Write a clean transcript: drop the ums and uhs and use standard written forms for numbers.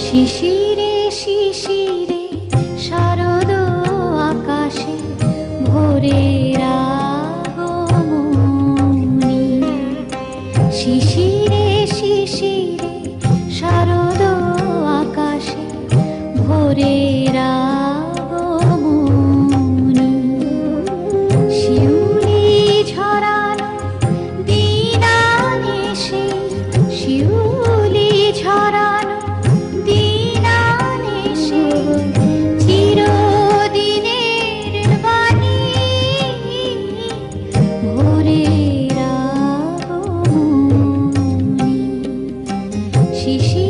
শিশিরে শিশিরে শারদ আকাশে ভোরের আগমনী। শিশিরে শিশিরে শারদ আকাশে ভোরের আগমনী। শিউলি ঝরানো দিন আনেছে, শিউলি ঝরানো দিন আনেছে, চিরদিনের বাণী ভোরের আগমনী। শিশির